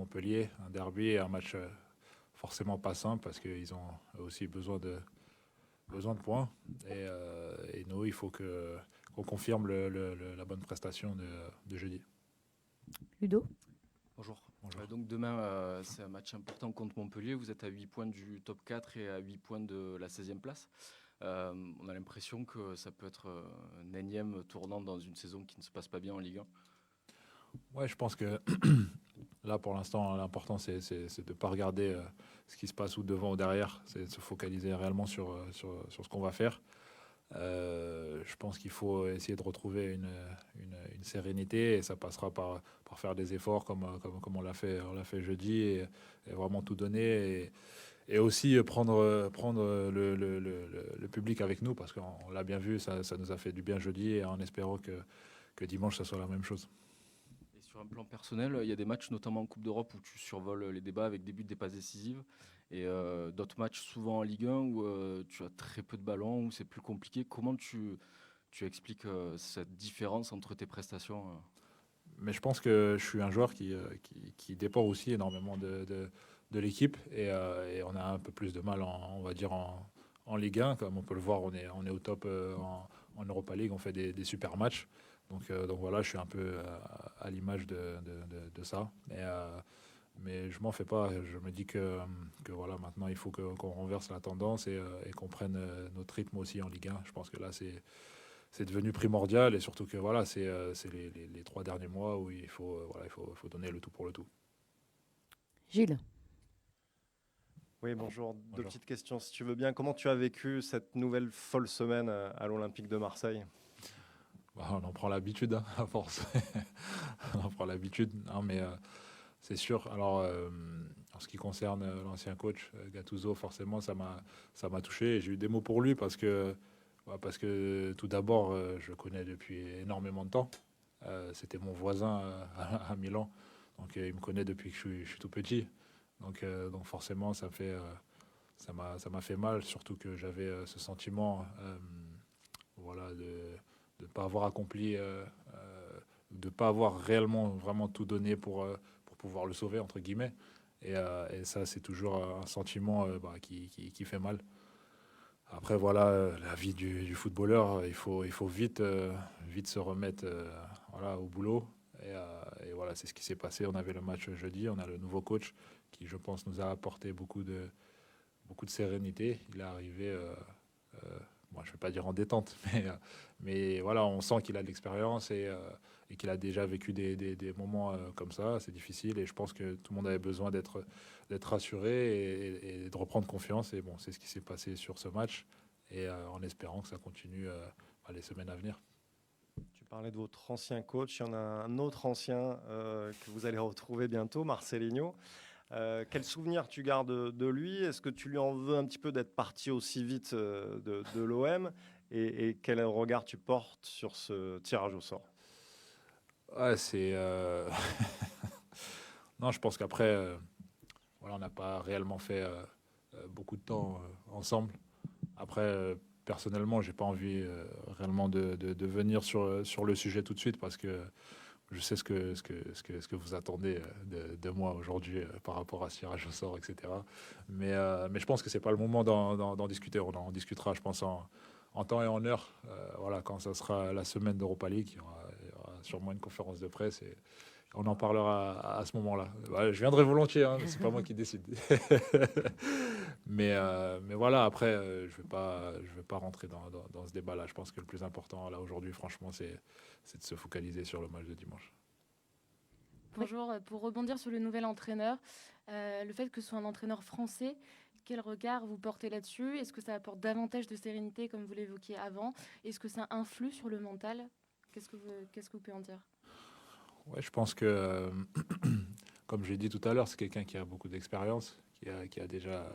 Montpellier, un derby et un match forcément pas simple parce qu'ils ont aussi besoin de points. Et nous, il faut qu'on confirme la bonne prestation de jeudi. Ludo? Bonjour. Bonjour. Donc demain, c'est un match important contre Montpellier. Vous êtes à 8 points du top 4 et à 8 points de la 16e place. On a l'impression que ça peut être un énième tournant dans une saison qui ne se passe pas bien en Ligue 1. Ouais, je pense que là, pour l'instant, l'important, c'est de ne pas regarder ce qui se passe ou devant ou derrière. C'est de se focaliser réellement sur ce qu'on va faire. Je pense qu'il faut essayer de retrouver une sérénité et ça passera par faire des efforts comme on l'a fait jeudi et vraiment tout donner et aussi prendre le public avec nous parce qu'on l'a bien vu, ça nous a fait du bien jeudi et en espérant que dimanche ça soit la même chose. Et sur un plan personnel, il y a des matchs, notamment en Coupe d'Europe, où tu survoles les débats avec des buts, des passes décisives. Et d'autres matchs, souvent en Ligue 1, où tu as très peu de ballons, où c'est plus compliqué. Comment tu expliques cette différence entre tes prestations Mais je pense que je suis un joueur qui dépend aussi énormément de l'équipe et on a un peu plus de mal, on va dire, en Ligue 1. Comme on peut le voir, on est au top en Europa League, on fait des super matchs. Donc voilà, je suis un peu à l'image de ça. Mais je m'en fais pas. Je me dis que voilà, maintenant, il faut qu'on renverse la tendance et qu'on prenne notre rythme aussi en Ligue 1. Je pense que là, c'est devenu primordial et surtout que voilà, c'est les 3 derniers mois où il faut, voilà, il faut donner le tout pour le tout. Gilles? Oui, bonjour. Deux Bonjour. petites questions, si tu veux bien. Comment tu as vécu cette nouvelle folle semaine à l'Olympique de Marseille? Bah, on en prend l'habitude, hein, à force. On en prend l'habitude. Non, mais c'est sûr. Alors, en ce qui concerne l'ancien coach Gattuso, forcément, ça m'a touché. Et j'ai eu des mots pour lui parce que tout d'abord, je le connais depuis énormément de temps. C'était mon voisin à Milan. Donc, il me connaît depuis que je suis tout petit. Donc forcément, ça m'a fait mal, surtout que j'avais ce sentiment voilà, de ne pas avoir accompli, de ne pas avoir réellement vraiment tout donné pour pouvoir le sauver, entre guillemets. Et ça, c'est toujours un sentiment qui fait mal. Après, voilà, la vie du footballeur, il faut vite se remettre voilà, au boulot. Et voilà, c'est ce qui s'est passé. On avait le match jeudi, on a le nouveau coach qui, je pense, nous a apporté beaucoup de sérénité. Il est arrivé, bon, je ne vais pas dire en détente, mais voilà, on sent qu'il a de l'expérience et qu'il a déjà vécu des moments comme ça. C'est difficile et je pense que tout le monde avait besoin d'être rassuré et de reprendre confiance. Et bon, c'est ce qui s'est passé sur ce match et en espérant que ça continue les semaines à venir. Tu parlais de votre ancien coach. Il y en a un autre ancien que vous allez retrouver bientôt, Marcelinho. Quel souvenir tu gardes de lui? Est-ce que tu lui en veux un petit peu d'être parti aussi vite de l'OM? Et quel regard tu portes sur ce tirage au sort? Ouais, c'est. Non, je pense qu'après, voilà, on n'a pas réellement fait beaucoup de temps ensemble. Après, personnellement, j'ai pas envie réellement de venir sur le sujet tout de suite parce que je sais ce que vous attendez de moi aujourd'hui par rapport à ce tirage au sort, etc. Mais je pense que c'est pas le moment d'en discuter. On en discutera, je pense, en temps et en heure. Voilà, quand ça sera la semaine d'Europa League, il y aura sûrement une conférence de presse et on en parlera à ce moment-là. Ouais, je viendrai volontiers, hein, mais c'est pas moi qui décide. Mais voilà, après, je vais pas rentrer dans ce débat-là. Je pense que le plus important, là, aujourd'hui, franchement, c'est de se focaliser sur le match de dimanche. Bonjour, pour rebondir sur le nouvel entraîneur, le fait que ce soit un entraîneur français, quel regard vous portez là-dessus? Est-ce que ça apporte davantage de sérénité, comme vous l'évoquiez avant? Est-ce que ça influe sur le mental? Qu'est-ce que vous pouvez en dire? Ouais, je pense que, comme j'ai dit tout à l'heure, c'est quelqu'un qui a beaucoup d'expérience, qui a déjà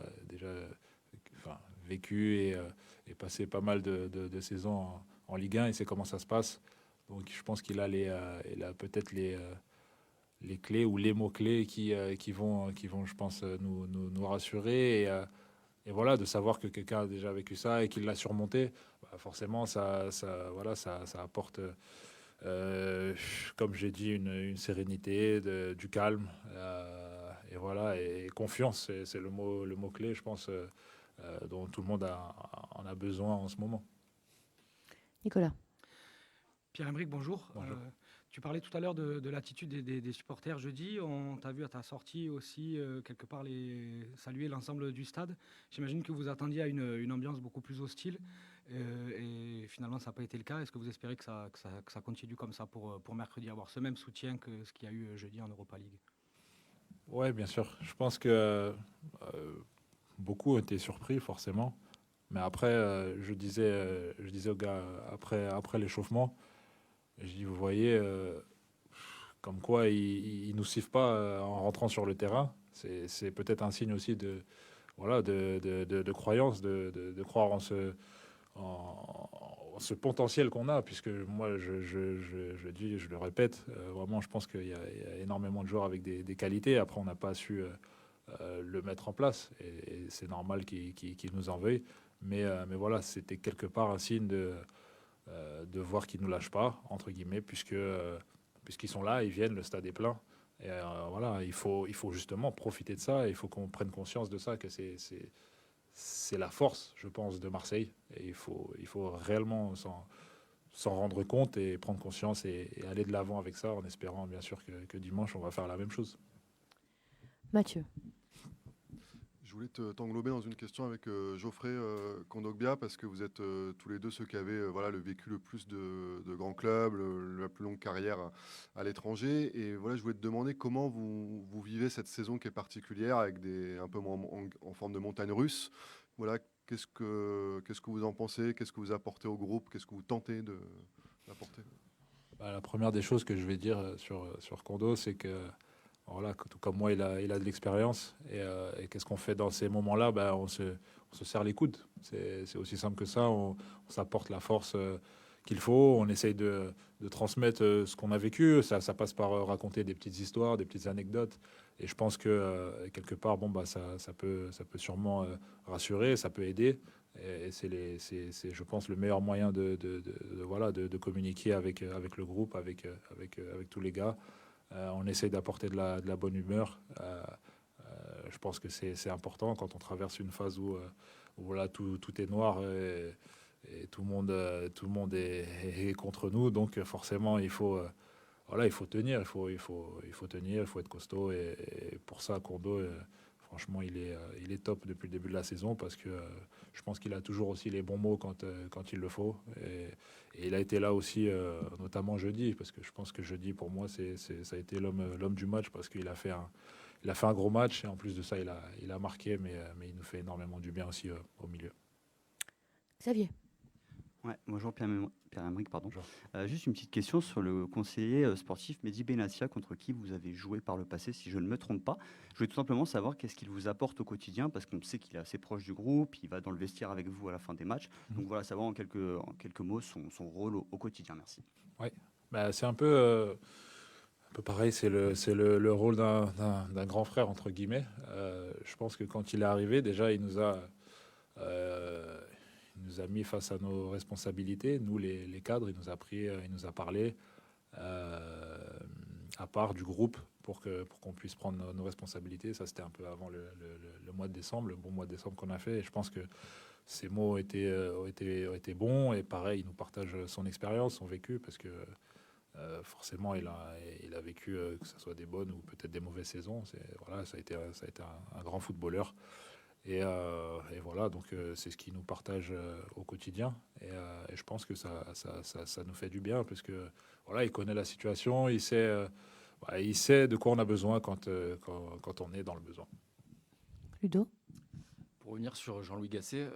enfin, vécu et passé pas mal de saisons en Ligue 1. Il sait comment ça se passe. Donc je pense qu'il a, il a peut-être les clés ou les mots-clés qui vont, je pense, nous rassurer. Et voilà, de savoir que quelqu'un a déjà vécu ça et qu'il l'a surmonté, bah forcément, voilà, ça apporte, comme j'ai dit, une sérénité, du calme. voilà, et confiance, c'est le mot clé, je pense, dont tout le monde en a besoin en ce moment. Nicolas. Pierre-Emerick, bonjour. Bonjour. Tu parlais tout à l'heure de l'attitude des supporters jeudi. On t'a vu à ta sortie aussi, quelque part, saluer l'ensemble du stade. J'imagine que vous attendiez à une ambiance beaucoup plus hostile. Et finalement, ça n'a pas été le cas. Est-ce que vous espérez que ça continue comme ça pour mercredi, avoir ce même soutien que ce qu'il y a eu jeudi en Europa League? Ouais, bien sûr. Je pense que beaucoup ont été surpris, forcément. Mais après, je disais aux gars, après l'échauffement, je dis, vous voyez, comme quoi ils nous sifflent pas en rentrant sur le terrain. C'est peut-être un signe aussi de croyance, de croire en ce potentiel qu'on a, puisque moi, je dis, je le répète, vraiment, je pense qu'il y a énormément de joueurs avec des qualités. Après, on n'a pas su le mettre en place, et c'est normal qu'ils nous en veuillent. Mais voilà, c'était quelque part un signe de voir qu'ils ne nous lâchent pas, entre guillemets, puisqu'ils sont là, ils viennent, le stade est plein. Et voilà, il faut justement profiter de ça, il faut qu'on prenne conscience de ça, que c'est la force, je pense, de Marseille. Et il faut réellement s'en rendre compte et prendre conscience et aller de l'avant avec ça, en espérant bien sûr que dimanche, on va faire la même chose. Mathieu. Je voulais t'englober dans une question avec Geoffrey Kondogbia, parce que vous êtes tous les deux ceux qui avaient le vécu le plus de grands clubs, la plus longue carrière à l'étranger. Et voilà, je voulais te demander comment vous vivez cette saison qui est particulière, avec un peu en forme de montagne russe. Voilà, qu'est-ce que vous en pensez? Qu'est-ce que vous apportez au groupe? Qu'est-ce que vous tentez d'apporter? La première des choses que je vais dire sur Kondo, c'est que voilà, tout comme moi, il a de l'expérience. Et qu'est-ce qu'on fait dans ces moments-là? On se serre les coudes. C'est aussi simple que ça. On s'apporte la force qu'il faut. On essaye de transmettre ce qu'on a vécu. Ça passe par raconter des petites histoires, des petites anecdotes. Et je pense que quelque part, ça peut sûrement rassurer, ça peut aider. Et c'est, je pense, le meilleur moyen de communiquer avec le groupe, avec tous les gars. On essaie d'apporter de la bonne humeur. Je pense que c'est important quand on traverse une phase où voilà, tout est noir et tout le monde est contre nous. Donc forcément, il faut tenir, il faut tenir, il faut être costaud. Et pour ça, Kondo, franchement, il est top depuis le début de la saison, parce que je pense qu'il a toujours aussi les bons mots quand il le faut. Et il a été là aussi, notamment jeudi, parce que je pense que jeudi, pour moi, ça a été l'homme du match, parce qu'il a fait un gros match, et en plus de ça, il a marqué, mais il nous fait énormément du bien aussi au milieu. Xavier. Ouais, bonjour Pierre-Emerick, pardon. Bonjour. Juste une petite question sur le conseiller sportif Mehdi Benassia, contre qui vous avez joué par le passé, si je ne me trompe pas. Je voulais tout simplement savoir qu'est-ce qu'il vous apporte au quotidien, parce qu'on sait qu'il est assez proche du groupe, il va dans le vestiaire avec vous à la fin des matchs. Donc voilà, savoir en quelques mots son rôle au quotidien. Merci. Oui, c'est un peu pareil, c'est le rôle d'un grand frère, entre guillemets. Je pense que quand il est arrivé, déjà, il nous a mis face à nos responsabilités. Nous, les cadres, il nous a pris, il nous a parlé à part du groupe pour qu'on puisse prendre nos responsabilités. Ça, c'était un peu avant le mois de décembre, le bon mois de décembre qu'on a fait. Et je pense que ces mots ont été bons. Et pareil, il nous partage son expérience, son vécu, parce que forcément, il a vécu, que ce soit des bonnes ou peut-être des mauvaises saisons. Voilà, ça a été un grand footballeur. Et voilà, donc c'est ce qui nous partage au quotidien. Et je pense que ça nous fait du bien, parce que voilà, il connaît la situation, il sait de quoi on a besoin quand on est dans le besoin. Ludo. Pour revenir sur Jean-Louis Gasset,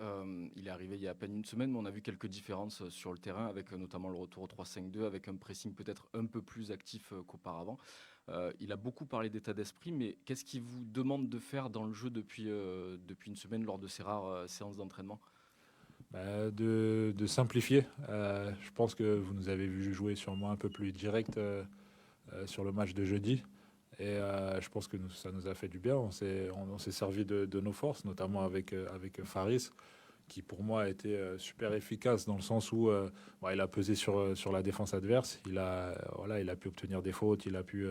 il est arrivé il y a à peine une semaine, mais on a vu quelques différences sur le terrain, avec notamment le retour au 3-5-2, avec un pressing peut-être un peu plus actif qu'auparavant. Il a beaucoup parlé d'état d'esprit, mais qu'est-ce qu'il vous demande de faire dans le jeu depuis une semaine, lors de ces rares séances d'entraînement? De simplifier. Je pense que vous nous avez vu jouer sûrement un peu plus direct sur le match de jeudi. Et je pense que ça nous a fait du bien. On s'est servi de nos forces, notamment avec Faris, qui pour moi a été super efficace, dans le sens où il a pesé sur la défense adverse. Il a pu obtenir des fautes, il a pu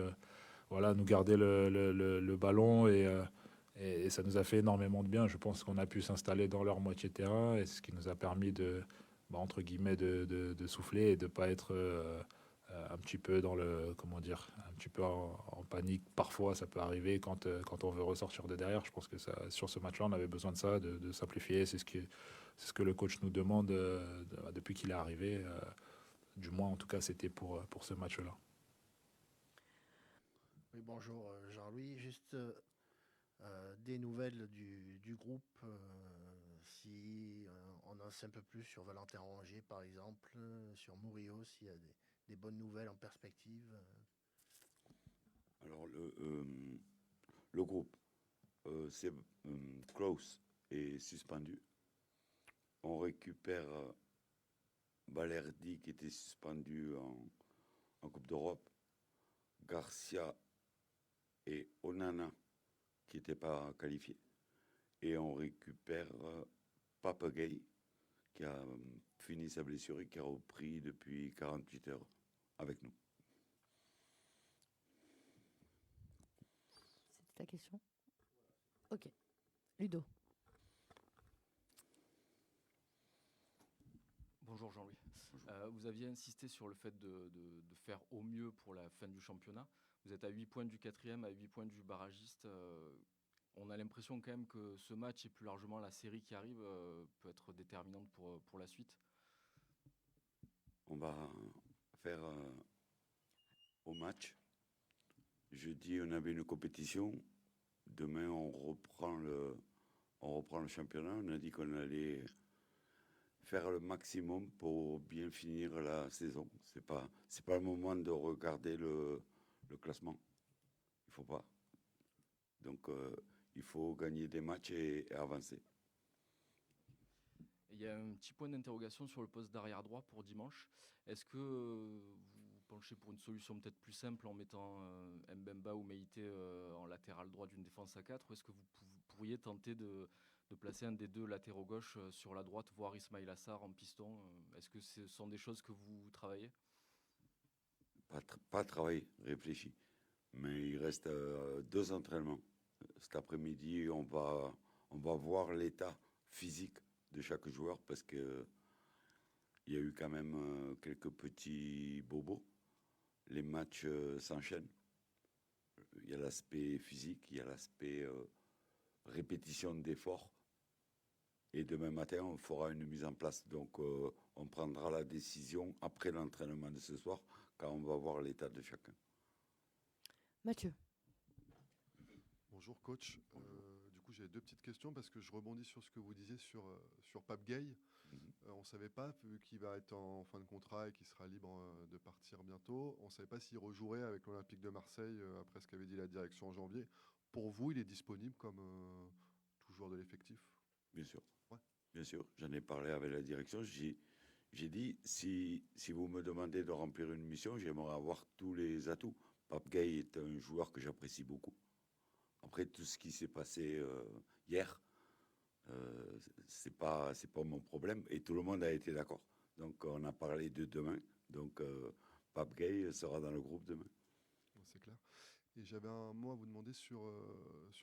voilà, nous garder le ballon et ça nous a fait énormément de bien. Je pense qu'on a pu s'installer dans leur moitié de terrain et ce qui nous a permis entre guillemets, de souffler et de ne pas être un petit peu comment dire, un petit peu en panique. Parfois, ça peut arriver quand on veut ressortir de derrière. Je pense que sur ce match-là, on avait besoin de ça, de simplifier. C'est ce que le coach nous demande depuis qu'il est arrivé. Du moins, en tout cas, c'était pour ce match-là. Oui, bonjour Jean-Louis. Juste des nouvelles du groupe. Si on en sait un peu plus sur Valentin Rongier, par exemple, sur Murillo, s'il y a des bonnes nouvelles en perspective. Alors, le groupe, c'est Klaus est suspendu. On récupère Balerdi qui était suspendu en Coupe d'Europe. Garcia et Onana qui n'étaient pas qualifiés. Et on récupère Papagay qui a fini sa blessure et qui a repris depuis 48 heures avec nous. C'était ta question? Ok. Ludo. Bonjour Jean-Louis. Vous aviez insisté sur le fait de faire au mieux pour la fin du championnat. Vous êtes à 8 points du 4e, à 8 points du barragiste. On a l'impression quand même que ce match et plus largement la série qui arrive peut être déterminante pour la suite. On va faire au match. Jeudi, on avait une compétition. Demain, on reprend le championnat. On a dit qu'on allait faire le maximum pour bien finir la saison. C'est pas le moment de regarder le classement. Il faut pas. Donc, il faut gagner des matchs et avancer. Il y a un petit point d'interrogation sur le poste d'arrière droit pour dimanche. Est-ce que vous penchez pour une solution peut-être plus simple en mettant Mbemba ou Meïté en latéral droit d'une défense à 4, ou est-ce que vous pourriez tenter de placer un des deux latéraux gauche sur la droite, voire Ismaïla Sarr en piston? Est-ce que ce sont des choses que vous travaillez? Pas travailler, réfléchir. Mais il reste 2 entraînements. Cet après-midi, on va voir l'état physique de chaque joueur parce que il y a eu quand même quelques petits bobos. Les matchs s'enchaînent. Il y a l'aspect physique, il y a l'aspect répétition d'efforts. Et demain matin, on fera une mise en place. Donc, on prendra la décision après l'entraînement de ce soir, quand on va voir l'état de chacun. Mathieu. Bonjour coach. Du coup, j'ai 2 petites questions parce que je rebondis sur ce que vous disiez sur Pape Gueye. On ne savait pas, vu qu'il va être en fin de contrat et qu'il sera libre de partir bientôt, on ne savait pas s'il rejouerait avec l'Olympique de Marseille après ce qu'avait dit la direction en janvier. Pour vous, il est disponible comme tout joueur de l'effectif? Bien sûr. Ouais. Bien sûr. J'en ai parlé avec la direction. J'ai dit, si vous me demandez de remplir une mission, j'aimerais avoir tous les atouts. Pape Gueye est un joueur que j'apprécie beaucoup. Après tout ce qui s'est passé hier, c'est pas mon problème et tout le monde a été d'accord. Donc on a parlé de demain. Donc Pape Gueye sera dans le groupe demain. C'est clair. Et j'avais un mot à vous demander sur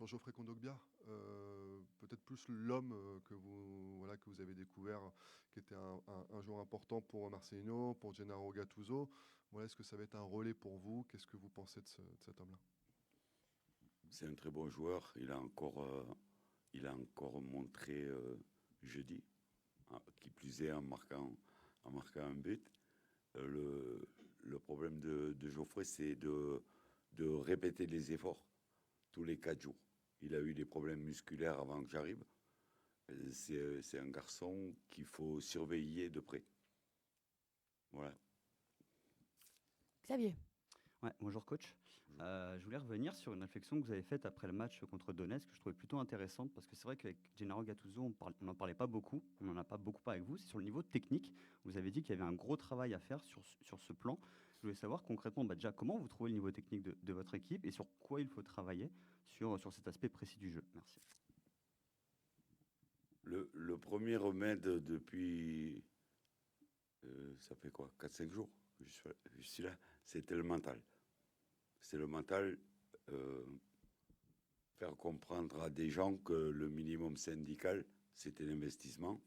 Geoffrey Kondogbia, peut-être plus l'homme que vous avez découvert, qui était un joueur important pour Marcelino, pour Gennaro Gattuso. Voilà, est-ce que ça va être un relais pour vous? Qu'est-ce que vous pensez de cet homme-là? C'est un très bon joueur. Il a encore montré jeudi, qui plus est en marquant un but. Le problème de Geoffrey, c'est de répéter les efforts tous les 4 jours. Il a eu des problèmes musculaires avant que j'arrive. C'est un garçon qu'il faut surveiller de près. Voilà. Xavier. Ouais, bonjour coach. Je voulais revenir sur une réflexion que vous avez faite après le match contre Donetsk, que je trouvais plutôt intéressante, parce que c'est vrai qu'avec Gennaro Gattuso, on n'en parlait pas beaucoup, on n'en a pas beaucoup parlé avec vous. C'est sur le niveau technique. Vous avez dit qu'il y avait un gros travail à faire sur ce plan. Je voulais savoir concrètement, déjà, comment vous trouvez le niveau technique de votre équipe et sur quoi il faut travailler sur cet aspect précis du jeu. Merci. Le premier remède depuis, ça fait quoi, 4-5 jours que je suis là, c'était le mental. C'est le mental. euh, faire comprendre à des gens que le minimum syndical, c'était l'investissement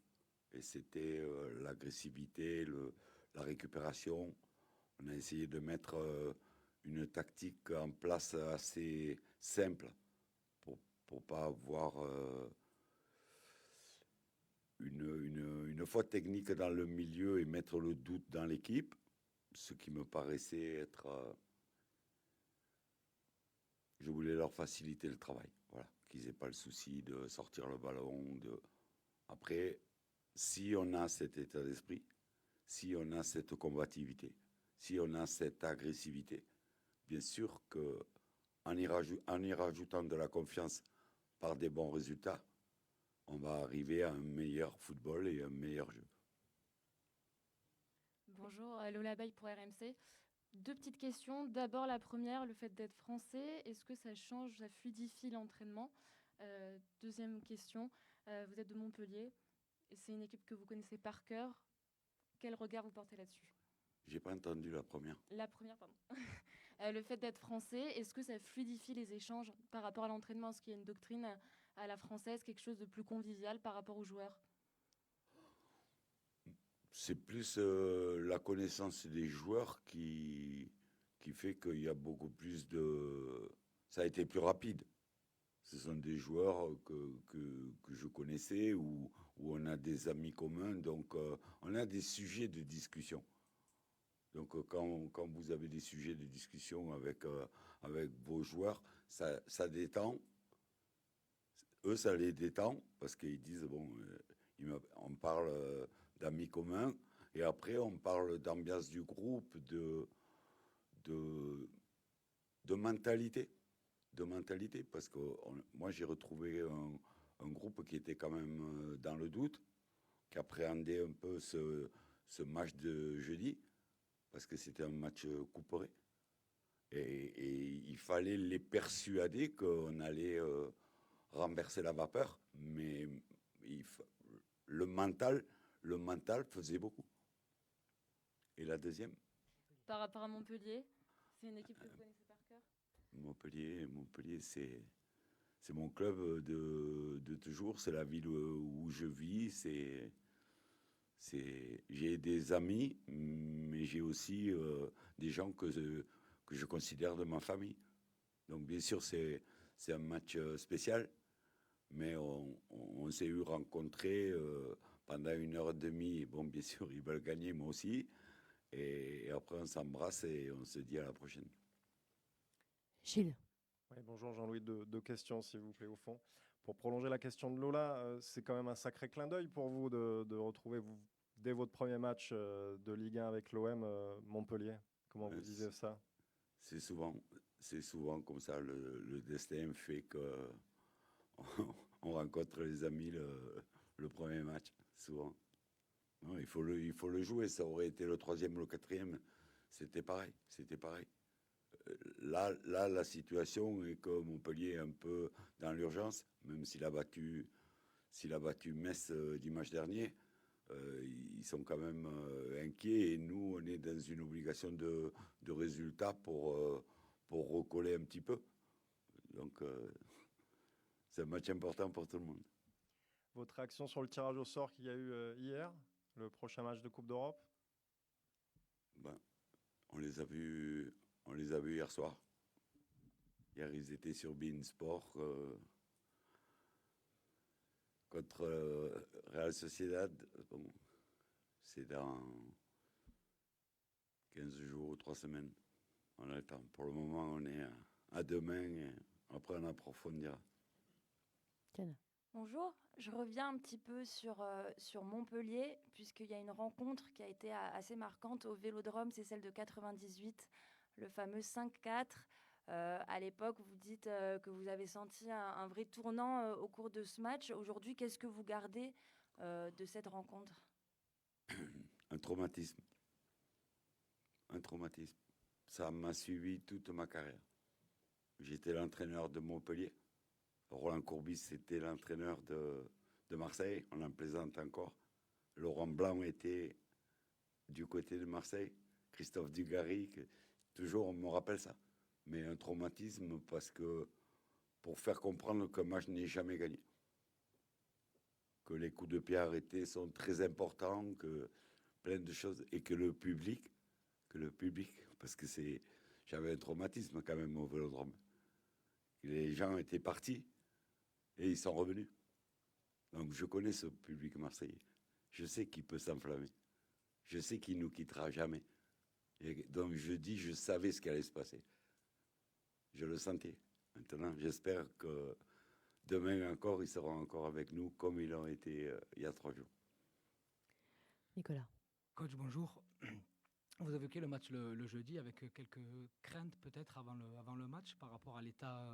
et c'était l'agressivité, la récupération. On a essayé de mettre une tactique en place assez simple pour pas avoir une faute technique dans le milieu et mettre le doute dans l'équipe, ce qui me paraissait être... je voulais leur faciliter le travail, voilà, qu'ils n'aient pas le souci de sortir le ballon. Après, si on a cet état d'esprit, si on a cette combativité, si on a cette agressivité, bien sûr qu'en y rajoutant de la confiance par des bons résultats, on va arriver à un meilleur football et un meilleur jeu. Bonjour, Lola Baye pour RMC. Deux petites questions. D'abord, la première, le fait d'être français, est-ce que ça change, ça fluidifie l'entraînement? Deuxième question, vous êtes de Montpellier, et c'est une équipe que vous connaissez par cœur. Quel regard vous portez là-dessus? J'ai pas entendu la première. La première, pardon. Le fait d'être français, est-ce que ça fluidifie les échanges par rapport à l'entraînement? Est-ce qu'il y a une doctrine à la française, quelque chose de plus convivial par rapport aux joueurs? C'est plus la connaissance des joueurs qui fait qu'il y a beaucoup plus de... Ça a été plus rapide. Ce sont des joueurs que je connaissais, où on a des amis communs, donc on a des sujets de discussion. Donc quand vous avez des sujets de discussion avec vos joueurs, ça détend. Eux, ça les détend, parce qu'ils disent, bon, on parle d'amis communs, et après on parle d'ambiance du groupe, de mentalité. De mentalité, parce que moi j'ai retrouvé un groupe qui était quand même dans le doute, qui appréhendait un peu ce match de jeudi, parce que c'était un match couperé. Et il fallait les persuader qu'on allait renverser la vapeur, mais le mental faisait beaucoup. Et la deuxième? Par rapport à Montpellier, c'est une équipe que vous connaissez par cœur? Montpellier, c'est mon club de toujours. C'est la ville où je vis. J'ai des amis, mais j'ai aussi des gens que je considère de ma famille. Donc bien sûr, c'est un match spécial, mais on s'est eu rencontrés pendant 1h30. Bon, bien sûr, ils veulent gagner, moi aussi. Et après, on s'embrasse et on se dit à la prochaine. Gilles. Oui, bonjour Jean-Louis, deux questions s'il vous plaît au fond. Pour prolonger la question de Lola, c'est quand même un sacré clin d'œil pour vous de retrouver dès votre premier match de Ligue 1 avec l'OM Montpellier. Comment vous vivez ça? C'est souvent comme ça. Le destin fait que on rencontre les amis le premier match, souvent. Non, il faut le jouer. Ça aurait été le 3e ou le 4e. C'était pareil. Là, la situation est que Montpellier est un peu dans l'urgence, même s'il a battu Metz dimanche dernier. Ils sont quand même inquiets et nous, on est dans une obligation de résultat pour recoller un petit peu. Donc, c'est un match important pour tout le monde. Votre réaction sur le tirage au sort qu'il y a eu hier, le prochain match de Coupe d'Europe? On les a vus hier soir. Hier, ils étaient sur beIN Sport contre Real Sociedad. Bon, c'est dans 15 jours ou 3 semaines. On a le temps. Pour le moment, on est à demain et après, on approfondira. Tiens. Bonjour, je reviens un petit peu sur Montpellier, puisqu'il y a une rencontre qui a été assez marquante au Vélodrome, c'est celle de 98, le fameux 5-4. À l'époque, vous dites que vous avez senti un vrai tournant au cours de ce match. Aujourd'hui, qu'est-ce que vous gardez de cette rencontre? Un traumatisme. Ça m'a suivi toute ma carrière. J'étais l'entraîneur de Montpellier. Roland Courbis, c'était l'entraîneur de Marseille. On en plaisante encore. Laurent Blanc était du côté de Marseille. Christophe Dugarry, toujours, on me rappelle ça. Mais un traumatisme parce que pour faire comprendre qu'un match n'est jamais gagné. Que les coups de pied arrêtés sont très importants, que plein de choses, et que le public, parce que j'avais un traumatisme quand même au Vélodrome. Les gens étaient partis et ils sont revenus. Donc je connais ce public marseillais. Je sais qu'il peut s'enflammer. Je sais qu'il ne nous quittera jamais. Et donc je savais ce qui allait se passer. Je le sentais. Maintenant, j'espère que demain encore, ils seront encore avec nous comme ils l'ont été il y a 3 jours. Nicolas. Coach, bonjour. Vous évoquez le match le jeudi avec quelques craintes peut-être avant le match par rapport à l'état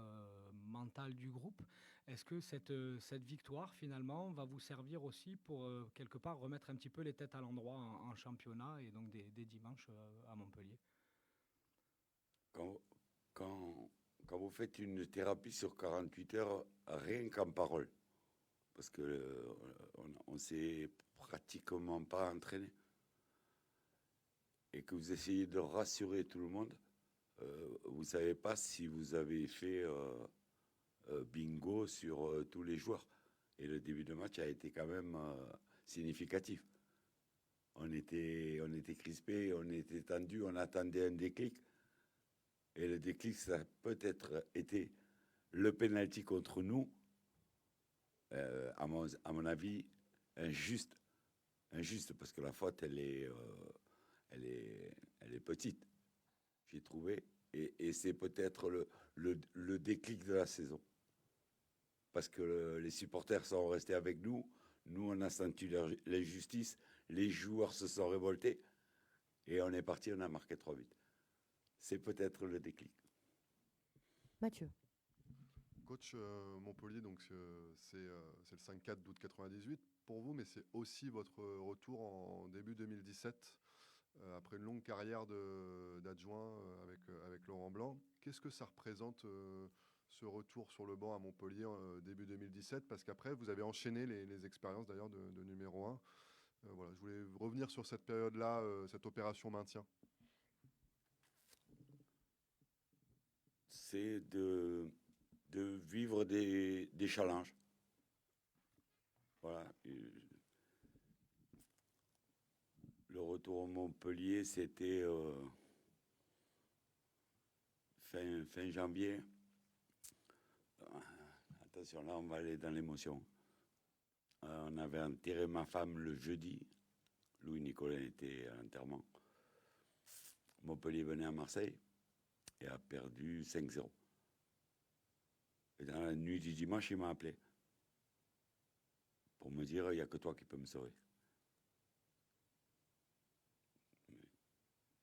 mental du groupe. Est-ce que cette victoire finalement va vous servir aussi pour quelque part remettre un petit peu les têtes à l'endroit en championnat et donc dès dimanche à Montpellier? Quand vous faites une thérapie sur 48 heures, rien qu'en parole, parce que on s'est pratiquement pas entraîné, et que vous essayez de rassurer tout le monde, vous ne savez pas si vous avez fait bingo sur tous les joueurs. Et le début de match a été quand même significatif. On était crispés, on était tendus, on attendait un déclic. Et le déclic, ça a peut-être été le penalty contre nous, à mon avis, injuste. Injuste parce que la faute, elle est petite, j'ai trouvé. Et c'est peut-être le déclic de la saison. Parce que les supporters sont restés avec nous. Nous, on a senti l'injustice. Les joueurs se sont révoltés. Et on est parti, on a marqué 3 buts. C'est peut-être le déclic. Mathieu. Coach, Montpellier, donc c'est le 5-4 d'août 98 pour vous, mais c'est aussi votre retour en début 2017, après une longue carrière d'adjoint avec Laurent Blanc. Qu'est-ce que ça représente, ce retour sur le banc à Montpellier début 2017? Parce qu'après, vous avez enchaîné les expériences d'ailleurs de numéro 1. Voilà, je voulais revenir sur cette période-là, cette opération maintien. C'est de vivre des challenges. Voilà. Le retour à Montpellier, c'était fin janvier. Attention, là, on va aller dans l'émotion. On avait enterré ma femme le jeudi. Louis Nicolas était à l'enterrement. Montpellier venait à Marseille et a perdu 5-0. Et dans la nuit du dimanche, il m'a appelé pour me dire, il n'y a que toi qui peux me sauver.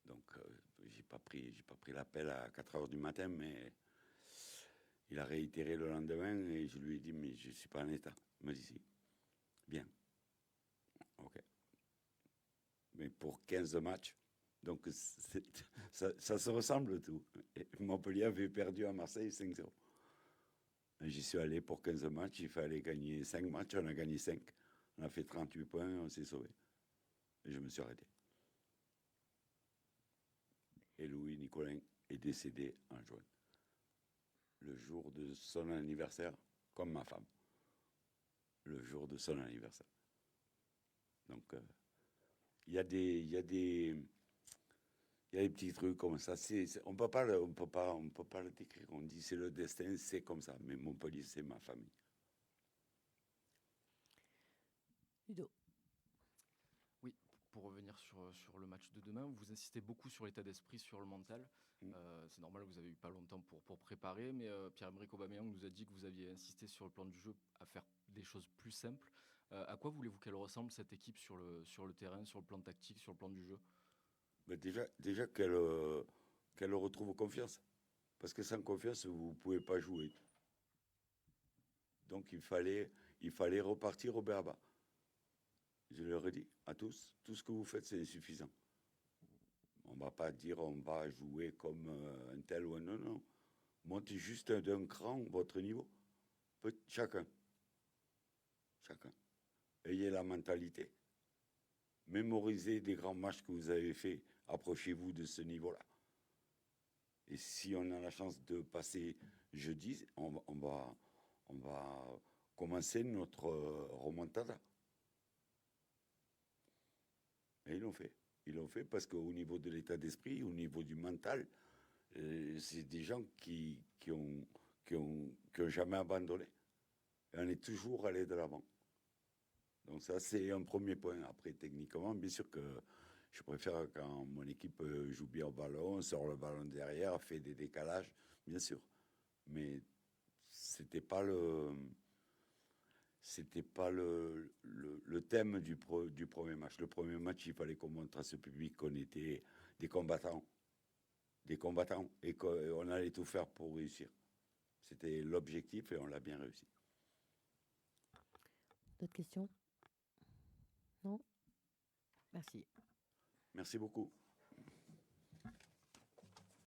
Donc, j'ai pas pris l'appel à 4 heures du matin, mais il a réitéré le lendemain et je lui ai dit, mais je ne suis pas en état. Il m'a dit, si. Bien. OK. Mais pour 15 matchs, donc ça se ressemble tout. Et Montpellier avait perdu à Marseille 5-0. J'y suis allé pour 15 matchs, il fallait gagner 5 matchs, on a gagné 5. On a fait 38 points, on s'est sauvé. Et je me suis arrêté. Et Louis Nicolin est décédé en juin. Le jour de son anniversaire, comme ma femme. Le jour de son anniversaire. Donc, il y a des petits trucs comme ça. On peut pas le décrire. On dit c'est le destin, c'est comme ça. Mais Montpellier, c'est ma famille. Ludo. Oui, pour revenir sur le match de demain, vous insistez beaucoup sur l'état d'esprit, sur le mental. C'est normal, vous avez eu pas longtemps pour préparer, mais Pierre-Emerick Aubameyang nous a dit que vous aviez insisté sur le plan du jeu à faire des choses plus simples. À quoi voulez-vous qu'elle ressemble, cette équipe, sur le terrain, sur le plan tactique, sur le plan du jeu? Mais déjà qu'elle retrouve confiance. Parce que sans confiance, vous ne pouvez pas jouer. Donc il fallait repartir au béaba. Je leur ai dit à tous, tout ce que vous faites, c'est insuffisant. On ne va pas dire on va jouer comme un tel ou un non, non. Montez juste d'un cran votre niveau. Chacun. Ayez la mentalité. Mémorisez des grands matchs que vous avez faits. Approchez-vous de ce niveau-là. Et si on a la chance de passer jeudi, on va commencer notre remontada. Et ils l'ont fait. Ils l'ont fait parce qu'au niveau de l'état d'esprit, au niveau du mental, c'est des gens qui ont jamais abandonné. Et on est toujours allé de l'avant. Donc ça, c'est un premier point. Après, techniquement, bien sûr que je préfère quand mon équipe joue bien au ballon, sort le ballon derrière, fait des décalages, bien sûr. Mais c'était pas le thème du premier match. Le premier match, il fallait qu'on montre à ce public qu'on était des combattants, et qu'on allait tout faire pour réussir. C'était l'objectif et on l'a bien réussi. D'autres questions? Non? Merci. Merci beaucoup.